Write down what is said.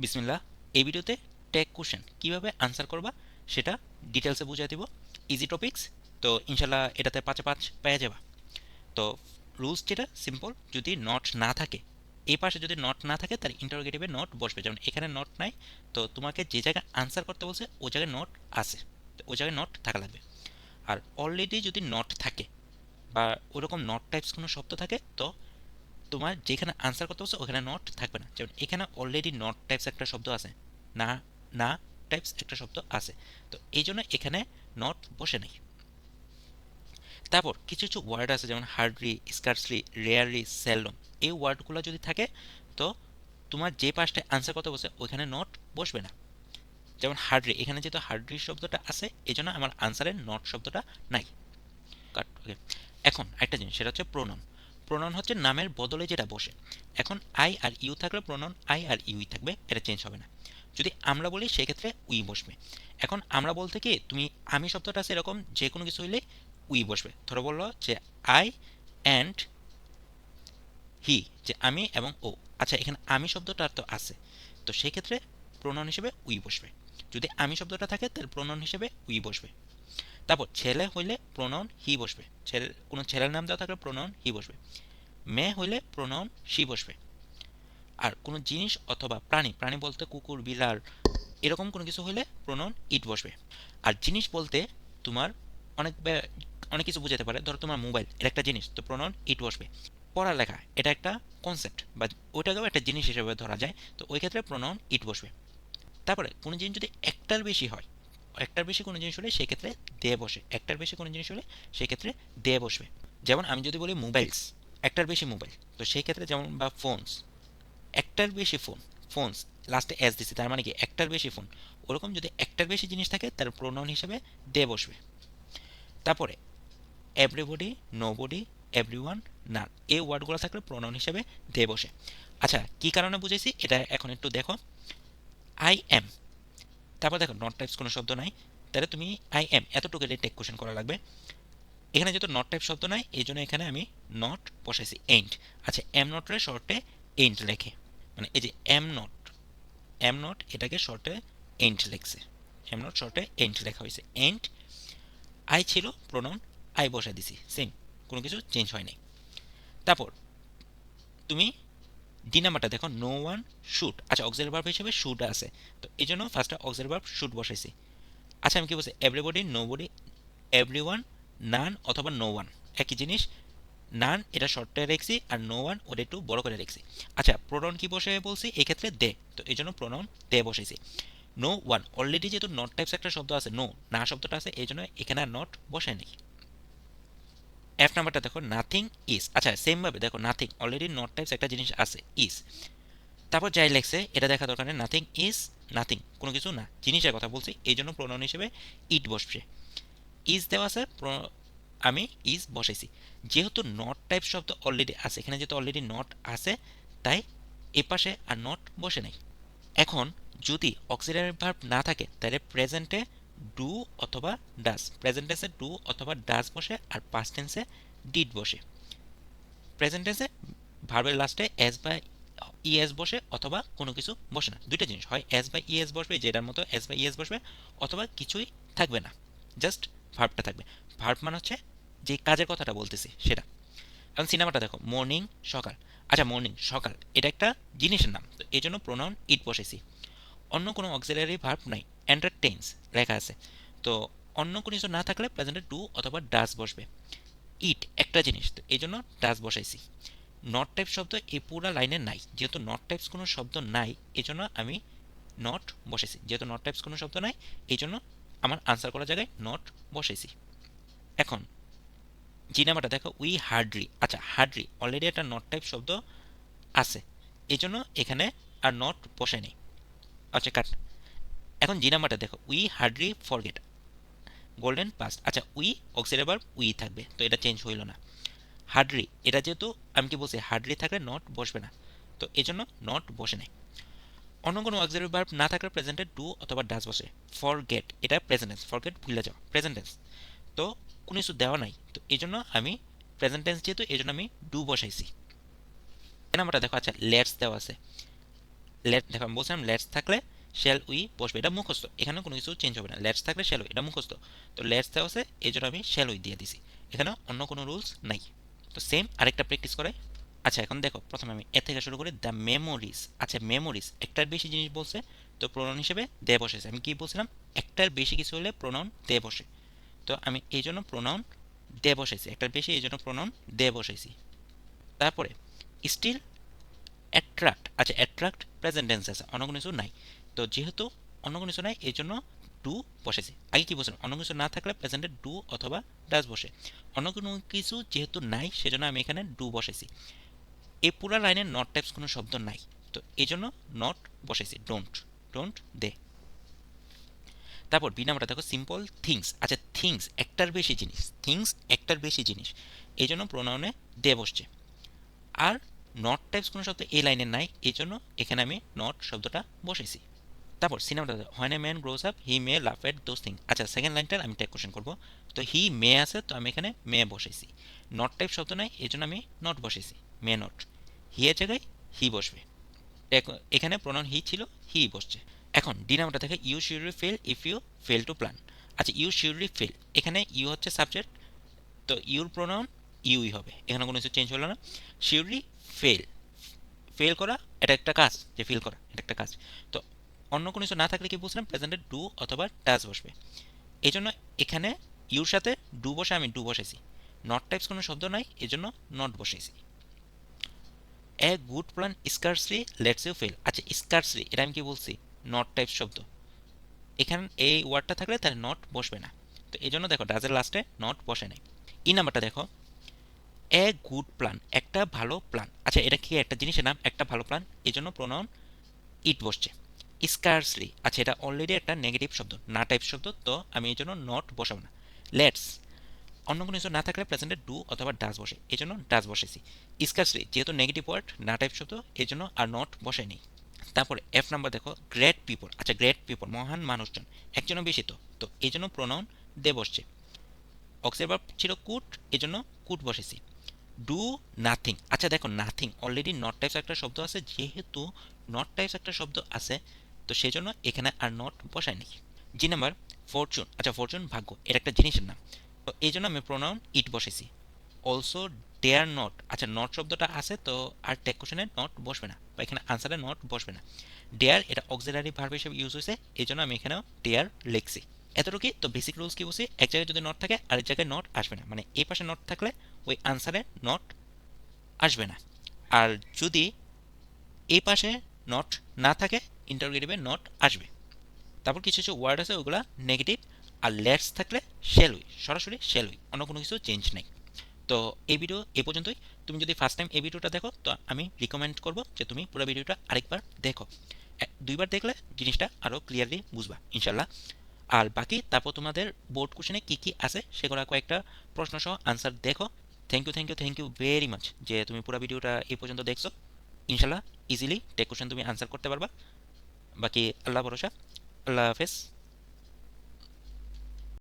বিসমিল্লাহ। এই ভিডিওতে টেক কোশ্চেন কিভাবে আনসার করবা সেটা ডিটেলসে বুঝিয়ে দিব। ইজি টপিকস, তো ইনশাল্লাহ এটাতে পাঁচে পাঁচ পেয়ে যাবা। তো রুলস যেটা সিম্পল, যদি নট না থাকে, এই পাশে যদি নট না থাকে তাহলে ইন্টারোগেটিভে নট বসবে। যেমন এখানে নট নাই, তো তোমাকে যে জায়গায় আনসার করতে বলছে ওই জায়গায় নট আছে, তো ওই জায়গায় নট থাকা লাগবে। আর অলরেডি যদি নট থাকে বা ওরকম নট টাইপস কোনো শব্দ থাকে, তো তোমার যেখানে আনসার করতে বলছো ওখানে নট থাকবে না। যেমন এখানে অলরেডি নট টাইপস একটা শব্দ আছে, না না টাইপস একটা শব্দ আছে, তো এই জন্য এখানে নট বসে নেই। তারপর কিছু কিছু ওয়ার্ড আছে যেমন হার্ডলি, স্কার্সলি, রেয়ারলি, সেলডম। এই ওয়ার্ডগুলো যদি থাকে, তো তোমার যে পাশটায় আনসার করতে বলছে ওইখানে নট বসবে না। যেমন হার্ডলি, এখানে যেহেতু হার্ডলি শব্দটা আছে এই জন্য আমার আনসারের নট শব্দটা নাই। ওকে, এখন একটা জিনিস, সেটা হচ্ছে প্রোনাউন। প্রোনাউন হচ্ছে নামের বদলে যেটা বসে। এখন আই আর ইউ থাকলে প্রোনাউন আই আর ইউই থাকবে, এটা চেঞ্জ হবে না। যদি আমরা বলি সেক্ষেত্রে উই বসবে। এখন আমরা বলতে কি, তুমি আমি শব্দটা আছে এরকম যে কোনো কিছু হইলে উই বসবে। ধরো বললো যে আই অ্যান্ড হি, যে আমি এবং ও। আচ্ছা, এখানে আমি শব্দটা তো আছে, তো সেই ক্ষেত্রে প্রোনাউন হিসেবে উই বসবে। যদি আমি শব্দটা থাকে তাহলে প্রোনাউন হিসেবে উই বসবে। তারপর ছেলে হইলে প্রোনাউন হি বসবে, ছেলে কোনো ছেলের নাম দেওয়া থাকলে প্রোনাউন হি বসবে। মেয়ে হইলে প্রোনাউন শি বসবে। আর কোনো জিনিস অথবা প্রাণী, প্রাণী বলতে কুকুর, বিড়াল, এরকম কোনো কিছু হইলে প্রোনাউন ইট বসবে। আর জিনিস বলতে তোমার অনেক অনেক কিছু বোঝাতে পারে। ধরো তোমার মোবাইল, এটা একটা জিনিস, তো প্রোনাউন ইট বসবে। পড়ালেখা, এটা একটা কনসেপ্ট বা ওইটাকেও একটা জিনিস হিসেবে ধরা যায়, তো ওই ক্ষেত্রে প্রোনাউন ইট বসবে। তারপরে কোনো জিনিস যদি একটার বেশি হয়, একটার বেশি কোনো জিনিস হলে সেক্ষেত্রে দে বসে। একটার বেশি কোনো জিনিস হলে সেক্ষেত্রে দে বসবে। যেমন আমি যদি বলি মোবাইলস, একটার বেশি মোবাইল, তো সেই ক্ষেত্রে যেমন বা ফোনস, একটার বেশি ফোন, ফোনস লাস্টে এস দিছি, তার মানে কি একটার বেশি ফোন। ওরকম যদি একটার বেশি জিনিস থাকে তার প্রোনাউন হিসেবে দে বসবে। তারপরে এভরিবডি, নোবডি, এভরিওয়ান, নান, এই ওয়ার্ডগুলো থাকলে প্রোনাউন হিসেবে দে বসে। আচ্ছা, কি কারণে বুঝেছি এটা এখন একটু দেখো। আই এম, তারপর দেখো নট টাইপস কোনো শব্দ নাই, তাহলে তুমি আই এম এতটুকু টেক কোশ্চেন করা লাগবে। এখানে যেহেতু নট টাইপ শব্দ নাই এই জন্য এখানে আমি নট বসাইছি এন্ড। আচ্ছা, এম নটের শর্টে এন্ড লেখে, মানে এই যে এম নট, এম নট এটাকে শর্টে এন্ড লেখছে, এম নট শর্টে এন্ড লেখা হয়েছে এন্ড। আই ছিল প্রোনাউন আই বসাই দিছি, সেম, কোনো কিছু চেঞ্জ হয় নাই। তারপর তুমি ডি নাম্বারটা দেখো, নো ওয়ান শুড। আচ্ছা, অক্সিলারি ভার্ব হিসেবে শুড আছে, তো এই জন্য ফার্স্টে অক্সিলারি ভার্ব শুড বসাইছি। আচ্ছা, আমি কি বলছি, এভরিবডি, নোবডি, এভরিওয়ান, নান অথবা নো ওয়ান, একই জিনিস। নান এটা শর্টে রেখছি আর নো ওয়ান ওটা একটু বড় করে রেখছি। আচ্ছা, প্রোনাউন কি বসে বলছি এক্ষেত্রে দে, তো এই জন্য প্রোনাউন দে বসেছি। নো ওয়ান, অলরেডি যেহেতু নট টাইপস একটা শব্দ আছে, নো না শব্দটা আছে এই জন্য এখানে আর নট বসে নেই। এফ নাম্বারটা দেখো, নাথিং ইজ। আচ্ছা, সেম ভাবে দেখো, নাথিং অলরেডি নট টাইপস একটা জিনিস আছে, ইজ। তারপর যাই লেখছে এটা দেখা দরকার নেই, নাথিং ইজ, নাথিং কোনো কিছু না, জিনিসের কথা বলছি এই জন্য প্রোনাউন হিসেবে ইট বসবে। ইজ দেওয়া আছে, আমি ইজ বসাইছি। যেহেতু নট টাইপ শব্দ অলরেডি আছে, এখানে যেহেতু অলরেডি নট আছে, তাই এ পাশে আর নট বসে নাই। এখন যদি অক্সিলারি ভার্ব না থাকে তাহলে প্রেজেন্টে ডু অথবা ডাজ, প্রেজেন্ট টেন্সে ডু অথবা ডাজ বসে আর পাস্ট টেন্সে ডিড বসে। প্রেজেন্ট টেন্সে ভার্বের লাস্টে এস বা ইএস বসে অথবা কোনো কিছু বসে না, দুইটা জিনিস হয়, এস বা ইএস বসবে যেটার মতো এস বা ইএস বসবে, অথবা কিছুই থাকবে না, জাস্ট ভার্বটা থাকবে। ভার্ব মানে হচ্ছে যে কাজের কথাটা বলতেছি সেটা। এখন সিনেমাটা দেখো, মর্নিং সকাল। আচ্ছা, মর্নিং সকাল এটা একটা জিনিসের নাম, তো এই জন্য প্রোনাউন ইট বসেছি। অন্য কোনো অক্সিলারি ভার্ব নাই, এন্টারটেইনস লেখা আছে, তো অন্য কোনো কিছু না থাকলে প্রেজেন্টে ডু অথবা ডাজ বসবে। ইট একটা জিনিস, তো এই জন্য ডাজ বসাইছি। নট টাইপ শব্দ এই পুরো লাইনে নাই, যেহেতু নট টাইপস কোনো শব্দ নাই এই জন্য আমি নট বসেছি। যেহেতু নট টাইপস কোনো শব্দ নাই এই জন্য আমার আনসার করার জায়গায় নট বসেছি। এখন জি নাম্বারটা দেখো, উই হার্ডলি। আচ্ছা, হার্ডলি অলরেডি একটা নট টাইপ শব্দ আছে এই জন্য এখানে আর নট বসে নেই। আচ্ছা, কাট। এখন জি নাম্বারটা দেখো, we hardly forget, golden past. আচ্ছা, উই অক্সিলারি ভার্ব উই থাকবে, তো এটা চেঞ্জ হইল না। হার্ডলি এটা যেহেতু আমি কি বলছি হার্ডলি থাকলে নট বসবে না, তো এই জন্য নট বসে নেই। অন্য কোনো অক্সিলারি ভার্ব না থাকলে প্রেজেন্টে ডু অথবা ডাজ বসে। ফরগেট এটা প্রেজেন্ট টেন্স, ফরগেট ভুলে যাওয়া প্রেজেন্ট টেন্স, তো কোনো কিছু দেওয়া নাই, তো এই জন্য আমি প্রেজেন্ট টেন্স যেহেতু এই জন্য আমি ডু বসাইছি। নাম্বারটা দেখো, আচ্ছা লেটস দেওয়া আছে, লেট দেখো আমি বলছিলাম লেটস থাকলে শ্যাল উই বসবে, এটা মুখস্থ, এখানে কোনো কিছু চেঞ্জ হবে না। লেটস থাকলে শ্যাল উই, এটা মুখস্থ। তো লেটস দেওয়া আছে এই জন্য আমি শ্যাল উই দিয়ে দিছি, এখানে অন্য কোনো রুলস নাই। তো সেম আরেকটা প্র্যাকটিস করে। আচ্ছা এখন দেখো প্রথমে আমি এ থেকে শুরু করি, দ্য মেমোরিজ। আচ্ছা মেমোরিজ একটার বেশি জিনিস বলছে, তো প্রোনাউন হিসেবে দে বসেছে। আমি কি বলছিলাম, একটার বেশি কিছু হলে প্রোনাউন দে বসে, তো আমি এই জন্য প্রোনাউন দে বসাইছি, একটার বেশি এই জন্য প্রোনাউন দে বসাইছি। তারপরে স্টিল অ্যাট্রাক্ট, আচ্ছা অ্যাট্রাক্ট প্রেজেন্ট টেন্স আছে, অন্য কোনো কিছু নাই। তো যেহেতু অন্য কোনো কিছু নাই এই জন্য ডু বসেছি। আগে কি বলছিলাম, অন্য কিছু না থাকলে প্রেজেন্টে ডু অথবা ডাজ বসে, অন্য কোনো কিছু যেহেতু নাই সেজন্য আমি এখানে ডু বসেছি। এই পুরো লাইনে নট টাইপস কোনো শব্দ নাই, তো এই জন্য নট বসেছি, ডোন্ট, ডোন্ট দে। তারপর বি নাম্বারটা দেখো সিম্পল থিংস। আচ্ছা থিংস একটার বেশি জিনিস, থিংস একটার বেশি জিনিস, এই জন্য প্রোনাউনে দে বসছে। আর নট টাইপস কোনো শব্দ এই লাইনে নাই, এই জন্য এখানে আমি নট শব্দটা বসেছি। তারপর সি নাম্বারটা দেখো, when a man grows up he may laugh at those thing. আচ্ছা সেকেন্ড লাইনটার আমি ট্যাগ কোশ্চেন করবো, তো হি মে আছে তো আমি এখানে মে বসেছি। নট টাইপ শব্দ নাই এই জন্য আমি নট বসেছি, মে নট। হি এর জায়গায় হি বসবে, এখানে প্রোনাউন হি ছিল, হি বসছে। এখন ডি নাম্বারটা থাকে, you surely fail if you fail to plan. আচ্ছা ইউ শিউরলি ফেল, এখানে ইউ হচ্ছে সাবজেক্ট, তো ইউর প্রোনাউন ইউই হবে, এখানে কোনো কিছু চেঞ্জ হলো না। শিউরলি ফেল, ফেল করা এটা একটা কাজ, যে ফিল করা এটা একটা কাজ। তো অন্য কোনো কিছু না থাকলে কি বলছিলাম, প্রেজেন্টে ডু অথবা ডাজ বসবে, এই জন্য এখানে ইউর সাথে ডু বসে আমি ডু বসেছি। নট টাইপস কোনো শব্দ নাই এই জন্য নট বসেছি। A good plan scarcely let's you fail. আচ্ছা স্কার্সলি এটা আমি কি বলছি, নট টাইপ শব্দ, এখানে এই ওয়ার্ডটা থাকলে তাহলে নট বসবে না, তো এই জন্য দেখো ডাজের লাস্টে নট বসে নাই। ই নাম্বারটা দেখো, এ গুড প্ল্যান একটা ভালো প্ল্যান। আচ্ছা এটা কি একটা জিনিসের নাম, একটা ভালো প্ল্যান, এই জন্য প্রোনাউন ইট বসছে। স্কার্সলি আচ্ছা এটা অলরেডি একটা নেগেটিভ শব্দ, না টাইপ শব্দ, তো আমি এই জন্য নট বসাবো না। লেটস অন্য কোনো কিছু না থাকলে প্রেজেন্টে ডু অথবা ডাজ বসে, এই জন্য ডাজ বসেছি। স্কার্সলি যেহেতু নেগেটিভ ওয়ার্ড, না টাইপ শব্দ, এই জন্য আর নট বসেনি। তারপরে এফ নাম্বার দেখো, গ্রেট পিপল। আচ্ছা গ্রেট পিপল মহান মানুষজন, একজনও বেশি, তো তো এই জন্য প্রোনাউন দে বসছে। অক্সিলারি ভার্ব ছিল কুড, এই জন্য কুড বসেছি। ডু নাথিং, আচ্ছা দেখো নাথিং অলরেডি নট টাইপস একটা শব্দ আছে, যেহেতু নট টাইপস একটা শব্দ আছে তো সেই জন্য এখানে আর নট বসায়নি। জি নাম্বার ফরচুন, আচ্ছা ফরচুন ভাগ্য, এর একটা জিনিসের নাম, তো এই জন্য আমি প্রোনাউন ইট বসেছি। অলসো ডেয়ার নট, আচ্ছা নট শব্দটা আছে তো আর ট্যাগ কোশ্চেনে নট বসবে না, বা এখানে আনসারে নট বসবে না। ডেয়ার এটা অক্সিলারি ভার্ব হিসেবে ইউজ হয়েছে, এই জন্য আমি এখানেও ডেয়ার লিখছি। এতটুকুই তো বেসিক রুলস কি বলছি, এক জায়গায় যদি নট থাকে আরেক জায়গায় নট আসবে না, মানে এই পাশে নট থাকলে ওই আনসারে নট আসবে না। আর যদি এই পাশে নট না থাকে ইন্টারোগেটিভে নট আসবে। তারপর কিছু কিছু ওয়ার্ড আছে ওগুলা নেগেটিভ, আর লেটস থাকলে শ্যাল উই, সরাসরি শ্যাল উই, অন্য কোনো কিছু চেঞ্জ নেই। তো এই ভিডিও এ পর্যন্তই। তুমি যদি ফার্স্ট টাইম এই ভিডিওটা দেখো তো আমি রিকমেন্ড করব যে তুমি পুরো ভিডিওটা আরেকবার দেখো, দুইবার দেখলে জিনিসটা আরও ক্লিয়ারলি বুঝবা ইনশাল্লাহ। আর বাকি তারপর তোমাদের বোর্ড কোশ্চেনে কী কী আছে সেগুলো কয়েকটা প্রশ্ন সহ আনসার দেখো। Thank you, thank you, thank you very much যে তুমি পুরো ভিডিওটা এই পর্যন্ত দেখছো। ইনশাল্লাহ ইজিলি টেক কোশ্চেন তুমি আনসার করতে পারবা। বাকি আল্লাহ ভরসা, আল্লাহ হাফেজ।